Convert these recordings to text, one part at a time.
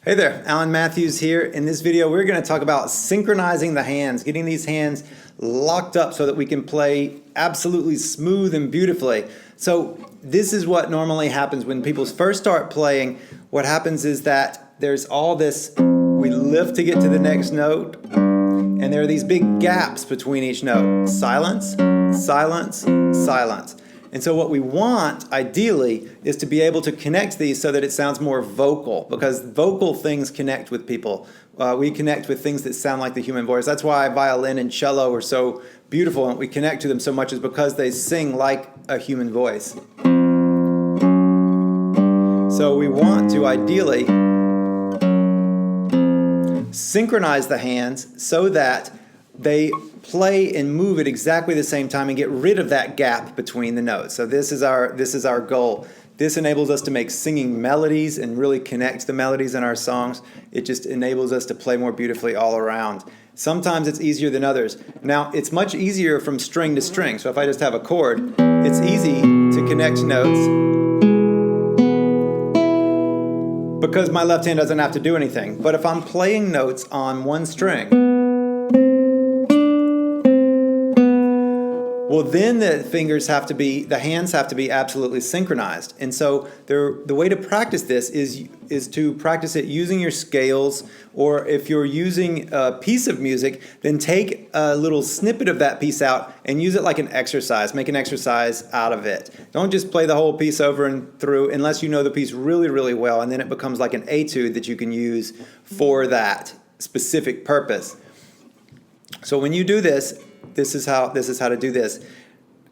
Hey there, Alan Mathews here. In this video, we're going to talk about synchronizing the hands, getting these hands locked up so that we can play absolutely smooth and beautifully. So this is what normally happens when people first start playing. What happens is that there's all this, we lift to get to the next note, and there are these big gaps between each note. Silence, silence, silence. And so what we want, ideally, is to be able to connect these so that it sounds more vocal, because vocal things connect with people. We connect with things that sound like the human voice. That's why violin and cello are so beautiful, and we connect to them so much is because they sing like a human voice. So we want to, ideally, synchronize the hands so that they play and move at exactly the same time and get rid of that gap between the notes. So this is our goal. This enables us to make singing melodies and really connect the melodies in our songs. It just enables us to play more beautifully all around. Sometimes it's easier than others. Now, it's much easier from string to string. So if I just have a chord, it's easy to connect notes because my left hand doesn't have to do anything. But if I'm playing notes on one string, well, then the hands have to be absolutely synchronized. And so the way to practice this is to practice it using your scales, or if you're using a piece of music, then take a little snippet of that piece out and use it like an exercise. Make an exercise out of it. Don't just play the whole piece over and through unless you know the piece really, really well, and then it becomes like an etude that you can use for that specific purpose. So when you do this, this is how to do this.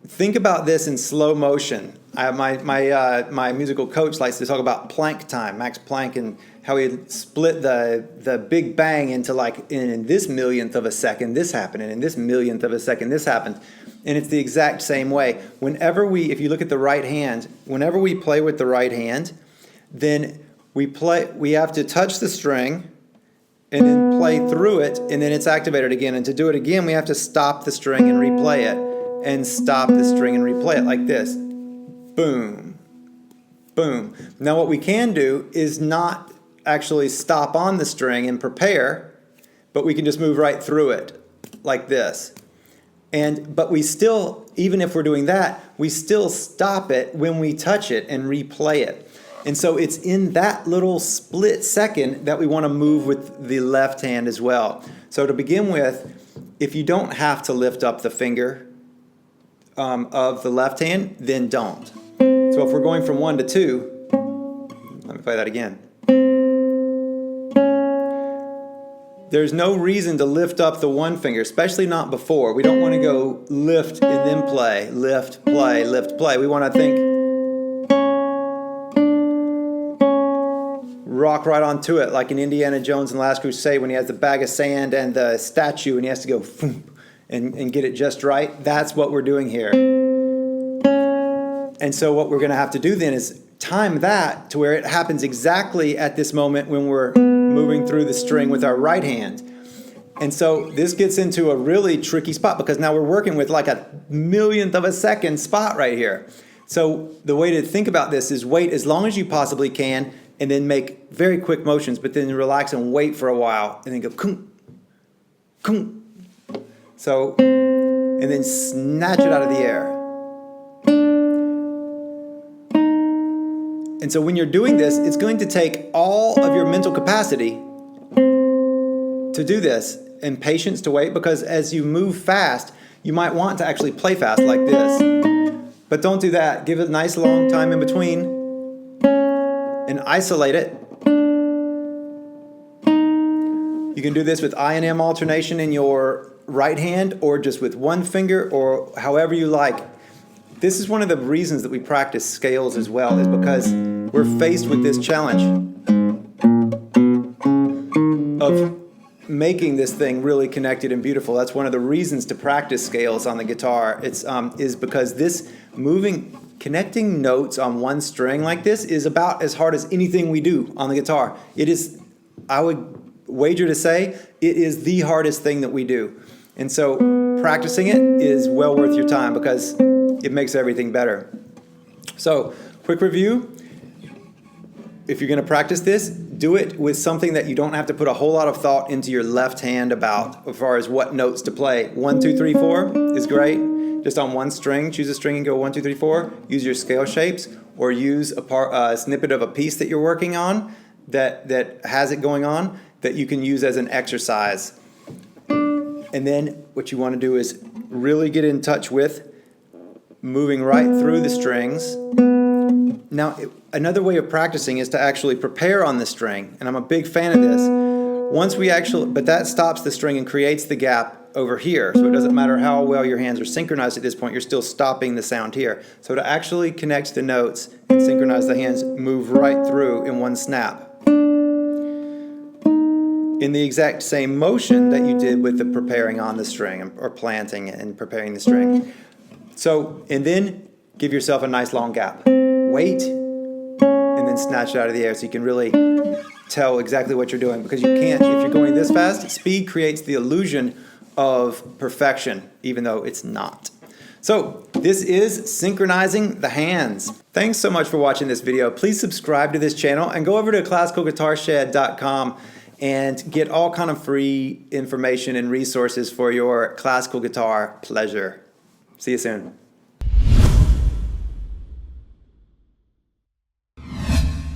Think about this in slow motion. My musical coach likes to talk about Planck time, Max Planck, and how he split the Big Bang into like in this millionth of a second this happened, and in this millionth of a second this happened. And it's the exact same way. If you look at the right hand, whenever we play with the right hand, then we have to touch the string and then play through it, and then it's activated again. And to do it again, we have to stop the string and replay it, and stop the string and replay it like this. Boom, boom. Now what we can do is not actually stop on the string and prepare, but we can just move right through it like this. But we still, even if we're doing that, we still stop it when we touch it and replay it. And so it's in that little split second that we want to move with the left hand as well. So to begin with, if you don't have to lift up the finger of the left hand, then don't. So if we're going from 1 to 2, let me play that again. There's no reason to lift up the one finger, especially not before. We don't want to go lift and then play, lift, play, lift, play. We want to think, rock right onto it, like in Indiana Jones and the Last Crusade when he has the bag of sand and the statue and he has to go and get it just right. That's what we're doing here. And so what we're going to have to do then is time that to where it happens exactly at this moment when we're moving through the string with our right hand. And so this gets into a really tricky spot because now we're working with like a millionth of a second spot right here. So the way to think about this is wait as long as you possibly can, and then make very quick motions, but then relax and wait for a while, and then go kung, kung. So, and then snatch it out of the air. And so when you're doing this, it's going to take all of your mental capacity to do this, and patience to wait, because as you move fast, you might want to actually play fast like this. But don't do that. Give it a nice long time in between, and isolate it. You can do this with I and M alternation in your right hand, or just with one finger, or however you like. This is one of the reasons that we practice scales as well, is because we're faced with this challenge of making this thing really connected and beautiful. That's one of the reasons to practice scales on the guitar. Is because this connecting notes on one string like this is about as hard as anything we do on the guitar. It is, I would wager to say, it is the hardest thing that we do. And so practicing it is well worth your time because it makes everything better. So, quick review. if you're going to practice this, do it with something that you don't have to put a whole lot of thought into your left hand about as far as what notes to play. 1, 2, 3, 4 is great. Just on one string, choose a string and go 1, 2, 3, 4. Use your scale shapes, or use a snippet of a piece that you're working on that has it going on that you can use as an exercise. And then what you want to do is really get in touch with moving right through the strings. Now, another way of practicing is to actually prepare on the string, and I'm a big fan of this. But that stops the string and creates the gap over here, so it doesn't matter how well your hands are synchronized at this point, you're still stopping the sound here. So to actually connect the notes and synchronize the hands, move right through in one snap. In the exact same motion that you did with the preparing on the string, or planting and preparing the string. So, and then give yourself a nice long gap. Wait, and then snatch it out of the air so you can really tell exactly what you're doing. Because you can't, if you're going this fast, speed creates the illusion of perfection, even though it's not. So, this is synchronizing the hands. Thanks so much for watching this video. Please subscribe to this channel and go over to classicalguitarshed.com and get all kind of free information and resources for your classical guitar pleasure. See you soon.